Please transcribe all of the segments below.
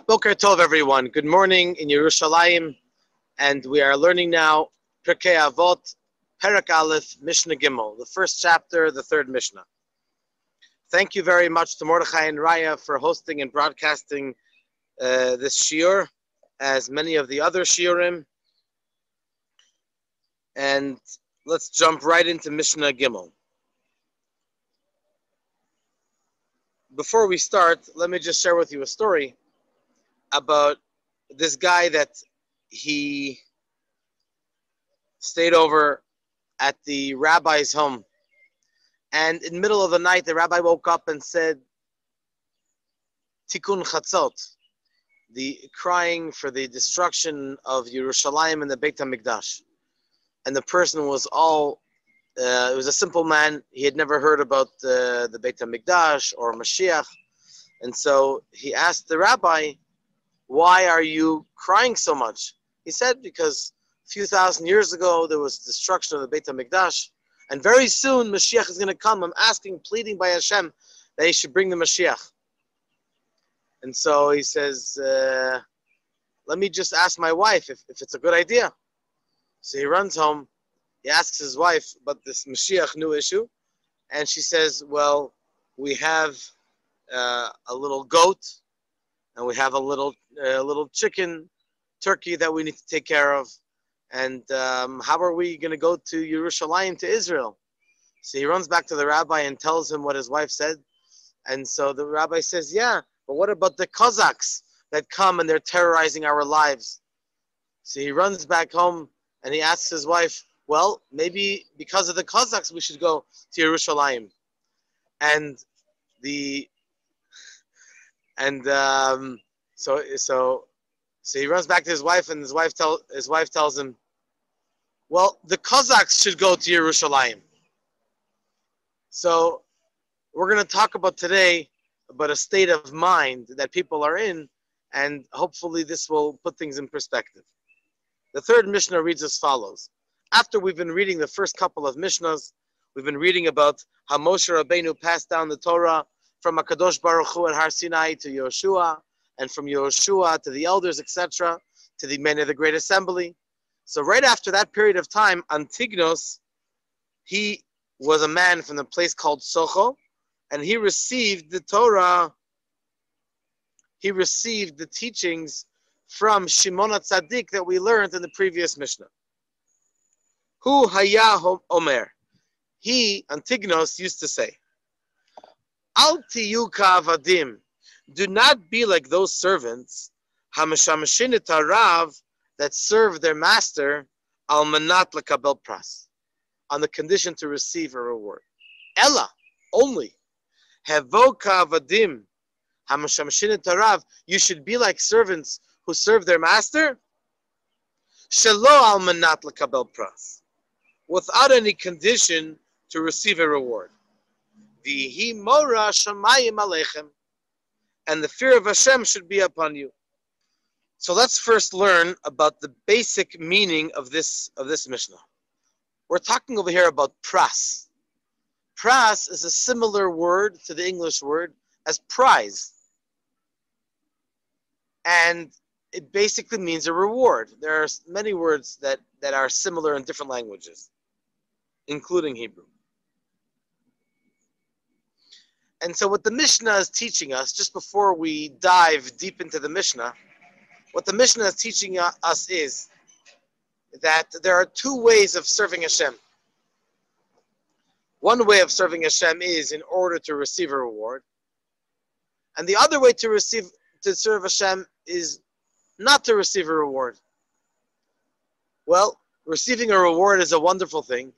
Boker Tov, everyone. Good morning in Yerushalayim, and we are learning now Pirkei Avot, Perek Aleph, Mishna Gimel, the first chapter, the third Mishnah. Thank you very much to Mordechai and Raya for hosting and broadcasting this shiur, as many of the other shiurim. And let's jump right into Mishnah Gimel. Before we start, let me just share with you a story about this guy that he stayed over at the rabbi's home. And in the middle of the night, the rabbi woke up and said, Tikkun Chatzot, the crying for the destruction of Yerushalayim and the Beit HaMikdash. And the person was it was a simple man. He had never heard about the Beit HaMikdash or Mashiach. And so he asked the rabbi, why are you crying so much? He said, because a few thousand years ago, there was destruction of the Beit HaMikdash. And very soon, Mashiach is going to come. I'm pleading by Hashem that he should bring the Mashiach. And so he says, let me just ask my wife if it's a good idea. So he runs home. He asks his wife about this Mashiach new issue. And she says, well, we have a little goat, and we have a little chicken, turkey that we need to take care of. And how are we going to go to Yerushalayim, to Israel? So he runs back to the rabbi and tells him what his wife said. And so the rabbi says, yeah, but what about the Cossacks that come and they're terrorizing our lives? So he runs back home and he asks his wife, well, maybe because of the Cossacks we should go to Yerushalayim. So he runs back to his wife, and his wife tells him, well, the Cossacks should go to Yerushalayim. So we're going to talk about today about a state of mind that people are in, and hopefully this will put things in perspective. The third Mishnah reads as follows. After we've been reading the first couple of Mishnahs, we've been reading about how Moshe Rabbeinu passed down the Torah from HaKadosh Baruch Hu at Har Sinai to Yoshua, and from Yoshua to the elders, etc., to the men of the Great Assembly. So right after that period of time, Antignos, he was a man from the place called Socho, and he received the Torah, he received the teachings from Shimon HaTzadik that we learned in the previous Mishnah. Hu haya omer. He, Antignos, used to say, Al tiyu ka'avadim. Do not be like those servants, Hameshameshin et harav, that serve their master, al manat lekabel pras, on the condition to receive a reward. Ella, only, hevo ka'avadim, Hameshameshin et harav. You should be like servants who serve their master, shelo al manat lekabel pras, without any condition to receive a reward. V'hi mora shamayim aleichem, and the fear of Hashem should be upon you. So let's first learn about the basic meaning of this Mishnah. We're talking over here about pras. Pras is a similar word to the English word as prize. And it basically means a reward. There are many words that are similar in different languages, including Hebrew. And so what the Mishnah is teaching us, just before we dive deep into the Mishnah, what the Mishnah is teaching us is that there are two ways of serving Hashem. One way of serving Hashem is in order to receive a reward. And the other way to serve Hashem is not to receive a reward. Well, receiving a reward is a wonderful thing.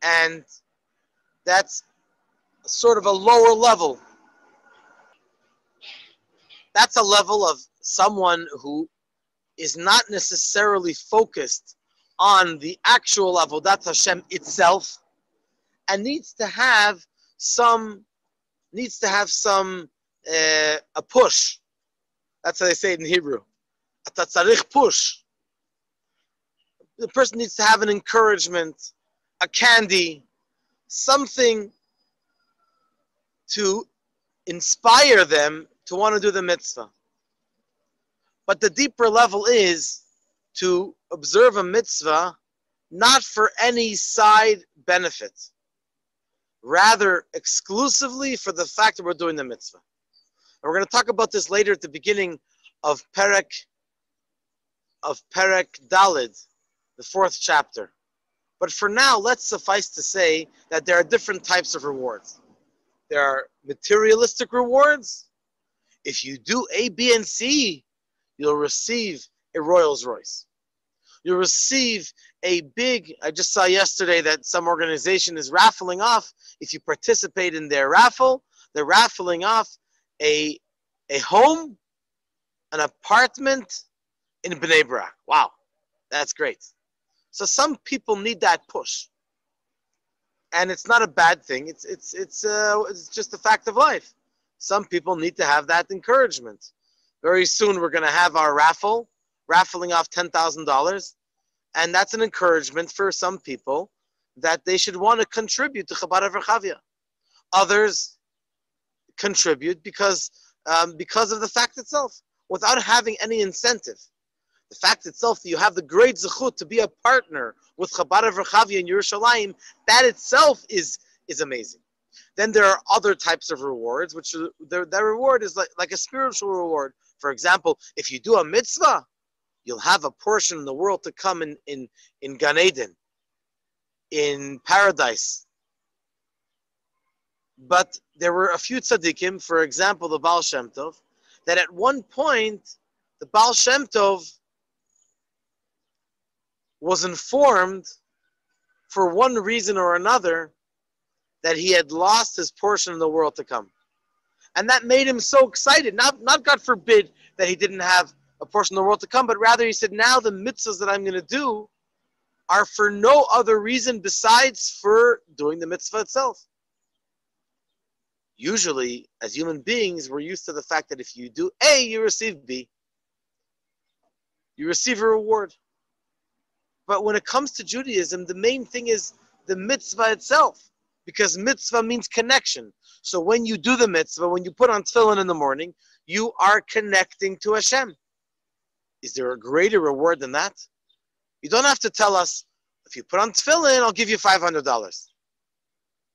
And that's sort of a lower level. That's a level of someone who is not necessarily focused on the actual Avodat Hashem itself, and needs to have some a push. That's how they say it in Hebrew. A tatzarich push. The person needs to have an encouragement, a candy, something to inspire them to want to do the mitzvah. But the deeper level is to observe a mitzvah not for any side benefit, rather exclusively for the fact that we're doing the mitzvah. And we're going to talk about this later at the beginning of Pirkei Daled, the 4th chapter. But for now, let's suffice to say that there are different types of rewards. There are materialistic rewards. If you do A, B, and C, you'll receive a Rolls Royce. You'll receive a big, I just saw yesterday that some organization is raffling off, if you participate in their raffle, they're raffling off a home, an apartment in Bnei Brak. Wow, that's great. So some people need that push. And it's not a bad thing. It's just a fact of life. Some people need to have that encouragement. Very soon we're going to have our raffling off $10,000. And that's an encouragement for some people that they should want to contribute to Chabad of Rechavia. Others contribute because of the fact itself, without having any incentive. The fact itself that you have the great zechut to be a partner with Chabad of Rechavia in Yerushalayim, that itself is amazing. Then there are other types of rewards, which the reward is like a spiritual reward. For example, if you do a mitzvah, you'll have a portion in the world to come in Gan Eden, in paradise. But there were a few tzaddikim, for example, the Baal Shem Tov, that at one point, the Baal Shem Tov was informed, for one reason or another, that he had lost his portion in the world to come. And that made him so excited, not God forbid that he didn't have a portion of the world to come, but rather he said, now the mitzvahs that I'm going to do are for no other reason besides for doing the mitzvah itself. Usually, as human beings, we're used to the fact that if you do A, you receive B. You receive a reward. But when it comes to Judaism, the main thing is the mitzvah itself, because mitzvah means connection. So when you do the mitzvah, when you put on tefillin in the morning, you are connecting to Hashem. Is there a greater reward than that? You don't have to tell us, if you put on tefillin, I'll give you $500.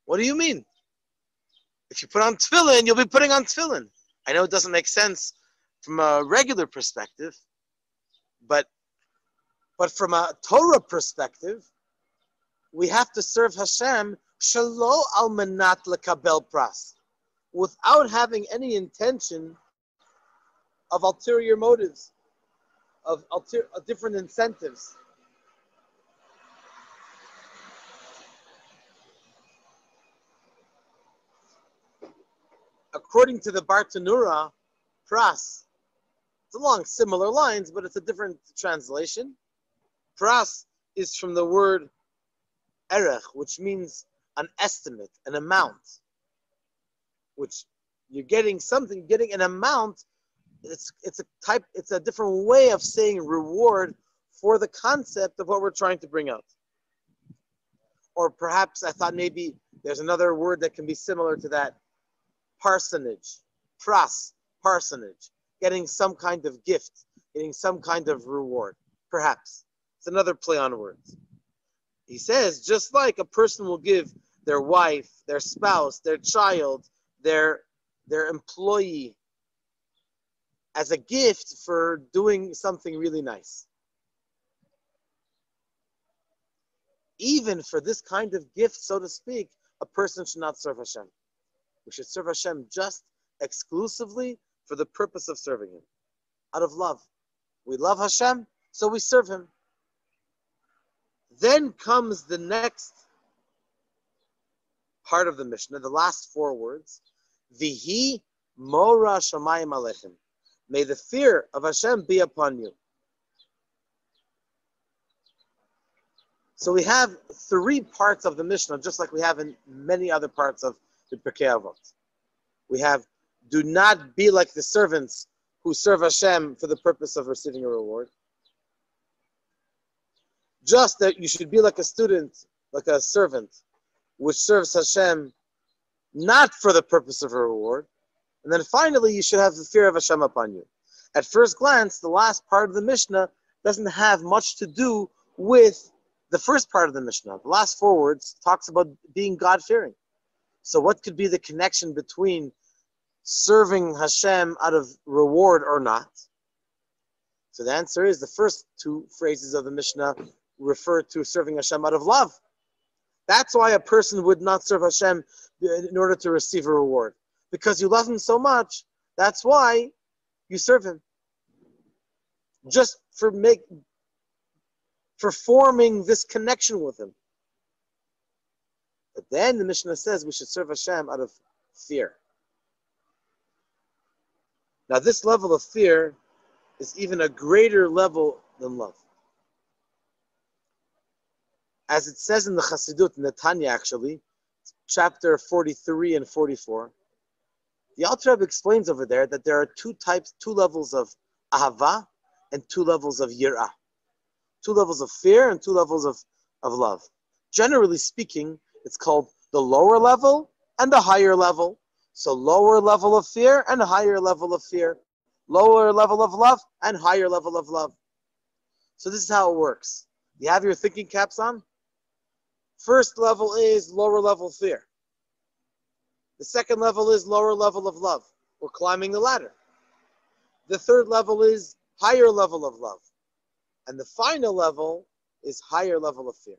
What do you mean? If you put on tefillin, you'll be putting on tefillin. I know it doesn't make sense from a regular perspective, but from a Torah perspective, we have to serve Hashem shelo al manat lekabel pras, without having any intention of ulterior motives, of different incentives. According to the Bartanura, pras, it's along similar lines, but it's a different translation. Pras is from the word erech, which means an estimate, an amount, which you're getting something, getting an amount. It's a different way of saying reward for the concept of what we're trying to bring out. Or perhaps I thought maybe there's another word that can be similar to that. Parsonage, pras, parsonage, getting some kind of gift, getting some kind of reward, perhaps. It's another play on words. He says, just like a person will give their wife, their spouse, their child, their employee as a gift for doing something really nice. Even for this kind of gift, so to speak, a person should not serve Hashem. We should serve Hashem just exclusively for the purpose of serving Him, out of love. We love Hashem, so we serve Him. Then comes the next part of the Mishnah, the last 4 words. Vihi mora shamayim alechem. May the fear of Hashem be upon you. So we have 3 parts of the Mishnah, just like we have in many other parts of the Pirkei Avot. We have, do not be like the servants who serve Hashem for the purpose of receiving a reward. Just that you should be like a student, like a servant, which serves Hashem not for the purpose of a reward. And then finally, you should have the fear of Hashem upon you. At first glance, the last part of the Mishnah doesn't have much to do with the first part of the Mishnah. The last four words talks about being God-fearing. So what could be the connection between serving Hashem out of reward or not? So the answer is the first two phrases of the Mishnah refer to serving Hashem out of love. That's why a person would not serve Hashem in order to receive a reward. Because you love him so much, that's why you serve him. Just for forming this connection with him. But then the Mishnah says we should serve Hashem out of fear. Now this level of fear is even a greater level than love. As it says in the Chassidut, in the Tanya actually, chapter 43 and 44, the Alter Rebbe explains over there that there are two levels of ahava and two levels of yirah. Two levels of fear and two levels of love. Generally speaking, it's called the lower level and the higher level. So lower level of fear and higher level of fear. Lower level of love and higher level of love. So this is how it works. You have your thinking caps on? First level is lower level fear. The second level is lower level of love. We're climbing the ladder. The third level is higher level of love. And the final level is higher level of fear.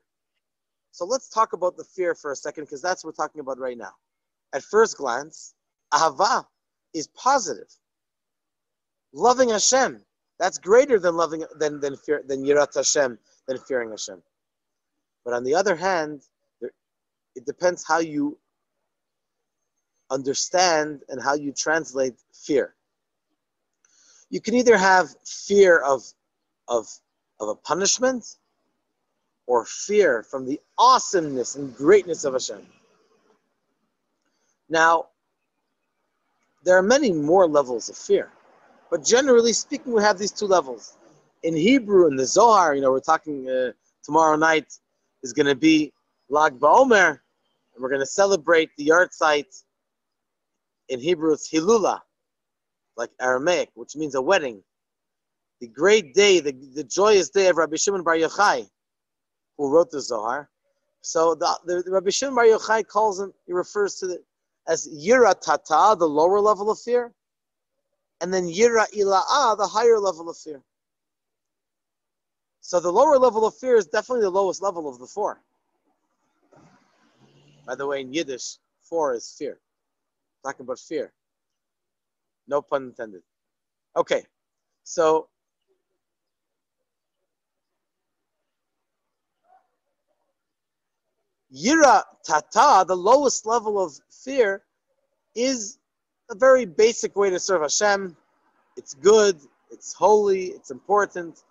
So let's talk about the fear for a second, because that's what we're talking about right now. At first glance, ahava is positive. Loving Hashem, that's greater than yirat Hashem, than fearing Hashem. But on the other hand, it depends how you understand and how you translate fear. You can either have fear of a punishment or fear from the awesomeness and greatness of Hashem. Now, there are many more levels of fear, but generally speaking, we have these two levels. In Hebrew, in the Zohar, we're talking tomorrow night is going to be Lag BaOmer, and we're going to celebrate the yard site. In Hebrew, it's Hilula, like Aramaic, which means a wedding. The great day, the joyous day of Rabbi Shimon Bar Yochai, who wrote the Zohar. So the Rabbi Shimon Bar Yochai calls him, he refers to it as Yira Tata, the lower level of fear, and then Yira Ila'a, the higher level of fear. So the lower level of fear is definitely the lowest level of the four. By the way, in Yiddish, four is fear. Talking about fear. No pun intended. Okay, so Yira Tata, the lowest level of fear, is a very basic way to serve Hashem. It's good, it's holy, it's important,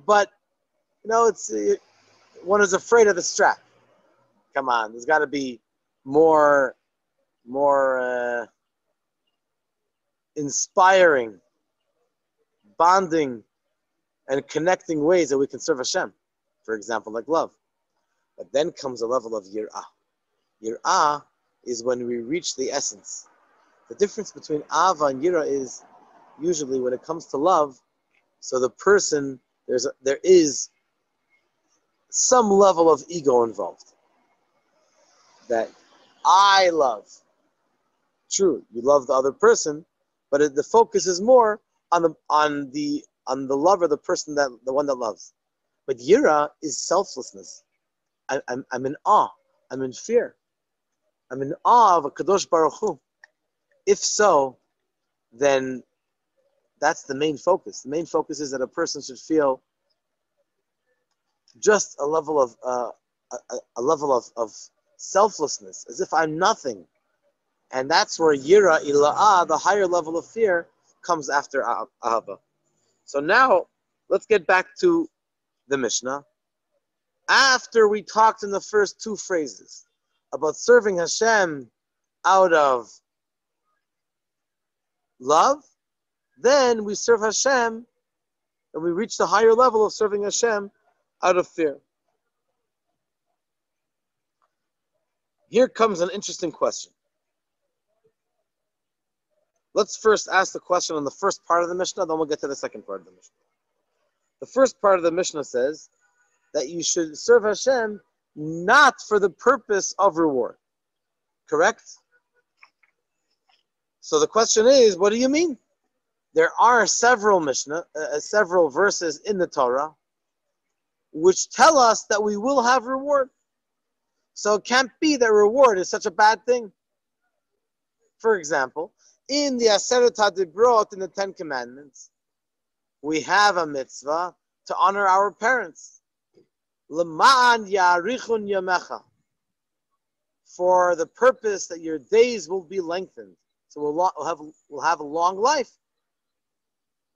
but one is afraid of the strap. Come on, there's got to be more inspiring, bonding, and connecting ways that we can serve Hashem. For example, like love. But then comes a level of yir'ah. Yir'ah is when we reach the essence. The difference between ava and yir'ah is usually when it comes to love, so the person, there is some level of ego involved. That I love. True, you love the other person, but the focus is more on the lover, the person the one that loves. But yira is selflessness. I'm in awe. I'm in fear. I'm in awe of a Kadosh Baruch Hu. If so, then that's the main focus. The main focus is that a person should feel just a level of selflessness, as if I'm nothing. And that's where yira ila'ah, the higher level of fear, comes after ahava. So now, let's get back to the Mishnah. After we talked in the first two phrases about serving Hashem out of love, then we serve Hashem and we reach the higher level of serving Hashem out of fear. Here comes an interesting question. Let's first ask the question on the first part of the Mishnah, then we'll get to the second part of the Mishnah. The first part of the Mishnah says that you should serve Hashem not for the purpose of reward. Correct? So the question is, what do you mean? There are several verses in the Torah which tell us that we will have reward. So it can't be that reward is such a bad thing. For example, in the Aseret HaDibrot, in the Ten Commandments, we have a mitzvah to honor our parents. L'ma'an ya'arichun yamecha, for the purpose that your days will be lengthened. So we'll have a long life.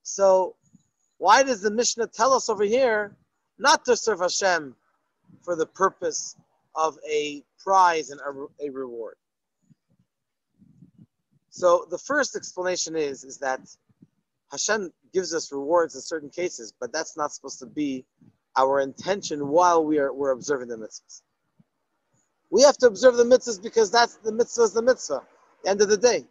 So why does the Mishnah tell us over here not to serve Hashem for the purpose of a prize and a reward? So the first explanation is that Hashem gives us rewards in certain cases, but that's not supposed to be our intention while we're observing the mitzvahs. We have to observe the mitzvahs because that's the mitzvah is the mitzvah. At the end of the day,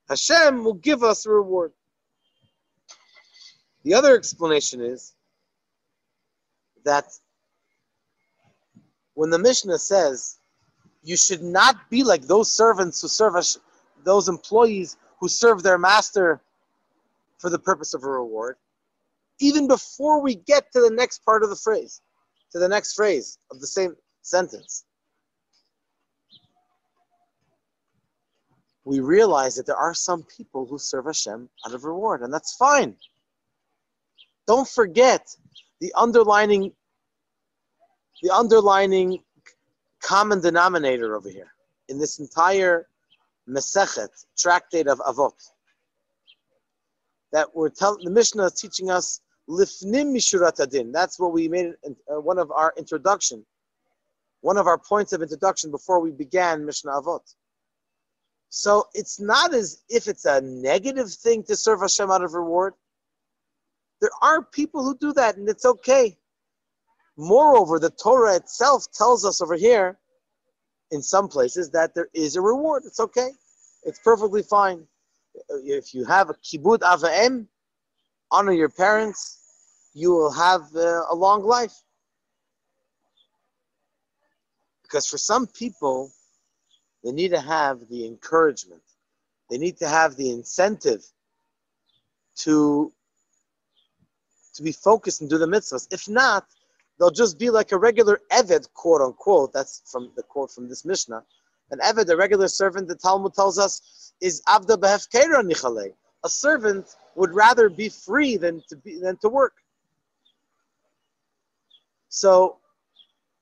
Hashem will give us a reward. The other explanation is that when the Mishnah says you should not be like those servants who serve Hashem, those employees who serve their master for the purpose of a reward, even before we get to the next part of the phrase, to the next phrase of the same sentence, we realize that there are some people who serve Hashem out of reward, and that's fine. Don't forget the underlining common denominator over here in this entire Mesechet, tractate of Avot, that the Mishnah is teaching us lifnim mishurat adin. That's what we made one of our points of introduction before we began Mishnah Avot. So it's not as if it's a negative thing to serve Hashem out of reward. There are people who do that, and it's okay. Moreover, the Torah itself tells us over here, in some places, that there is a reward. It's okay. It's perfectly fine. If you have a kibud ava'em, honor your parents, you will have a long life. Because for some people, they need to have the encouragement. They need to have the incentive to be focused and do the mitzvahs. If not, they'll just be like a regular eved, quote unquote. That's from the quote from this Mishnah. An eved, a regular servant, the Talmud tells us, is avda behefkera nichalei. A servant would rather be free than to work. So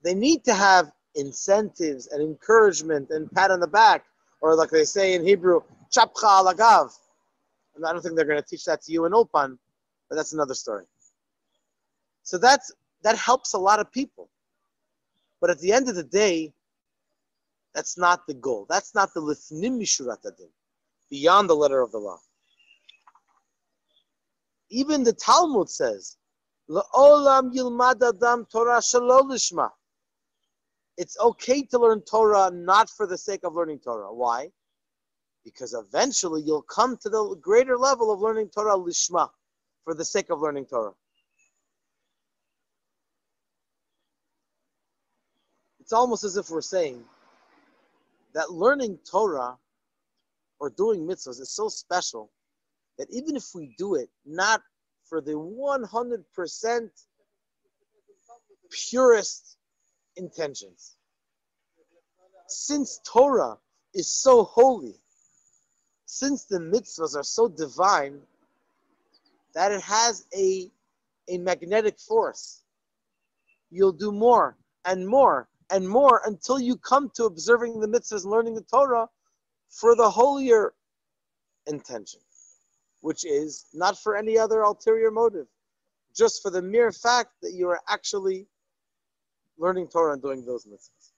they need to have incentives and encouragement and pat on the back, or like they say in Hebrew, chapcha alagav. And I don't think they're going to teach that to you in Ulpan, but that's another story. So that helps a lot of people. But at the end of the day, that's not the goal. That's not the lifnim mishurat adin, beyond the letter of the law. Even the Talmud says, La'olam yilmad adam Torah shelo lishma. It's okay to learn Torah not for the sake of learning Torah. Why? Because eventually you'll come to the greater level of learning Torah lishma, for the sake of learning Torah. It's almost as if we're saying that learning Torah or doing mitzvahs is so special that even if we do it not for the 100% purest intentions, since Torah is so holy, since the mitzvahs are so divine, that it has a magnetic force. You'll do more and more and more until you come to observing the mitzvahs and learning the Torah for the holier intention, which is not for any other ulterior motive, just for the mere fact that you are actually learning Torah and doing those mitzvahs.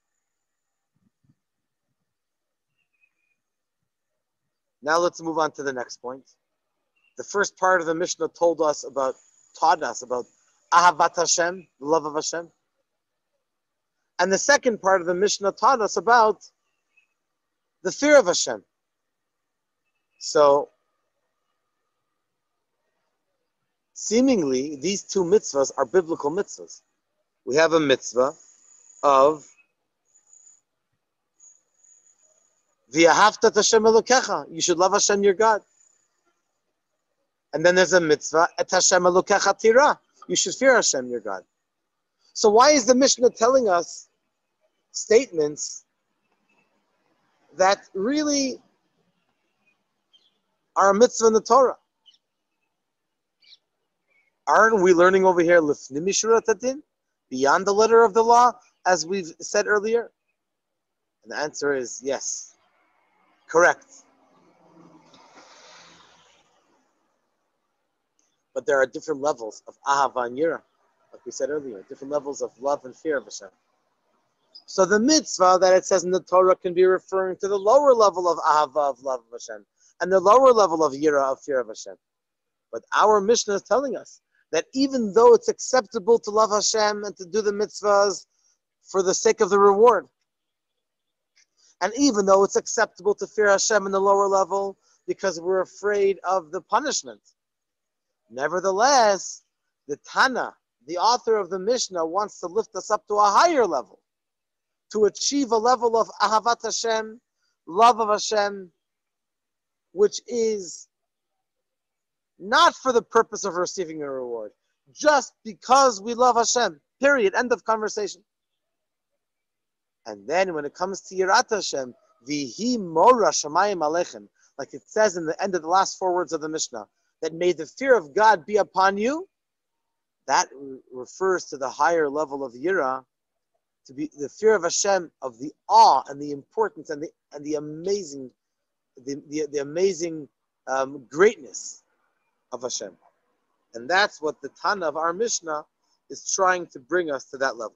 Now let's move on to the next point. The first part of the Mishnah taught us about Ahavat Hashem, the love of Hashem. And the second part of the Mishnah taught us about the fear of Hashem. So, seemingly, these two mitzvahs are biblical mitzvahs. We have a mitzvah of V'ahavta Hashem Elokecha. You should love Hashem your God. And then there's a mitzvah, Et Hashem Elokecha Tira. You should fear Hashem your God. So why is the Mishnah telling us statements that really are a mitzvah in the Torah? Aren't we learning over here Lifnim Mishurat Adin, beyond the letter of the law, as we've said earlier? And the answer is yes. Correct. But there are different levels of Ahava and Yira, like we said earlier, different levels of love and fear of Hashem. So the mitzvah that it says in the Torah can be referring to the lower level of Ahava, of love of Hashem, and the lower level of Yira, of fear of Hashem. But our Mishnah is telling us that even though it's acceptable to love Hashem and to do the mitzvahs for the sake of the reward, and even though it's acceptable to fear Hashem in the lower level because we're afraid of the punishment, nevertheless, the Tana, the author of the Mishnah, wants to lift us up to a higher level, to achieve a level of Ahavat Hashem, love of Hashem, which is not for the purpose of receiving a reward, just because we love Hashem, period, end of conversation. And then when it comes to Yirat Hashem, Vihi Mora Shamayim Alechem, like it says in the end of the last four words of the Mishnah, that may the fear of God be upon you, that refers to the higher level of Yira, to be the fear of Hashem, of the awe and the importance and the amazing, the amazing greatness of Hashem. And that's what the Tana of our Mishnah is trying to bring us to that level.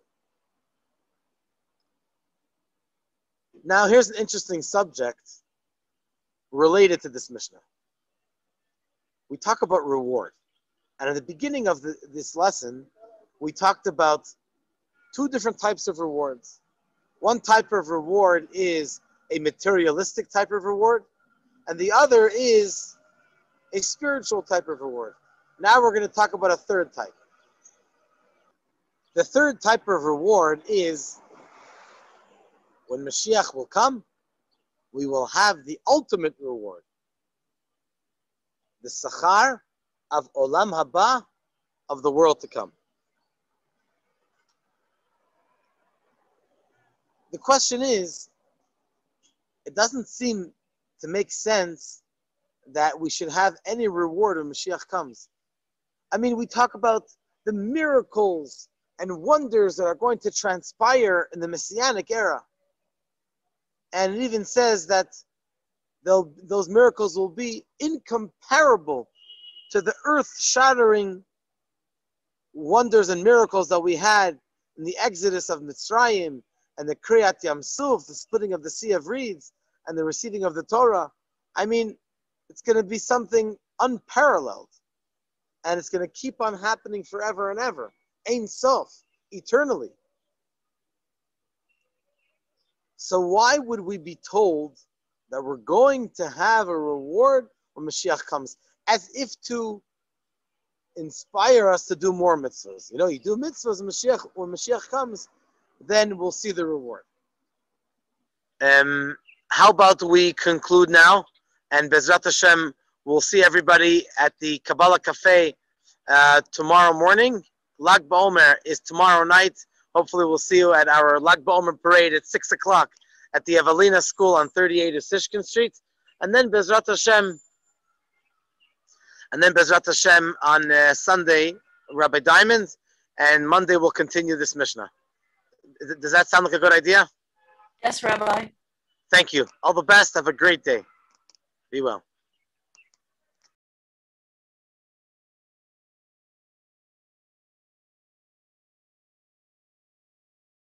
Now here's an interesting subject related to this Mishnah. We talk about reward. And at the beginning of this lesson, we talked about two different types of rewards. One type of reward is a materialistic type of reward, and the other is a spiritual type of reward. Now we're going to talk about a third type. The third type of reward is when Mashiach will come, we will have the ultimate reward. The Sachar of Olam Haba, of the world to come. The question is, it doesn't seem to make sense that we should have any reward when Mashiach comes. I mean, we talk about the miracles and wonders that are going to transpire in the Messianic era. And it even says that those miracles will be incomparable to the earth-shattering wonders and miracles that we had in the Exodus of Mitzrayim and the Kriyat Yam Suf, the splitting of the Sea of Reeds and the receiving of the Torah. I mean, it's going to be something unparalleled. And it's going to keep on happening forever and ever. Ein Sof, eternally. So why would we be told that we're going to have a reward when Mashiach comes? As if to inspire us to do more mitzvahs. You know, you do mitzvahs, when Mashiach comes, then we'll see the reward. How about we conclude now? And Bezrat Hashem, we'll see everybody at the Kabbalah Cafe tomorrow morning. Lag BaOmer is tomorrow night. Hopefully we'll see you at our Lag BaOmer parade at 6 o'clock at the Evelina School on 38 of Sishkin Street. And then Bezrat Hashem on Sunday, Rabbi Diamond. And Monday we'll continue this Mishnah. Does that sound like a good idea? Yes, Rabbi. Thank you. All the best. Have a great day. Be well.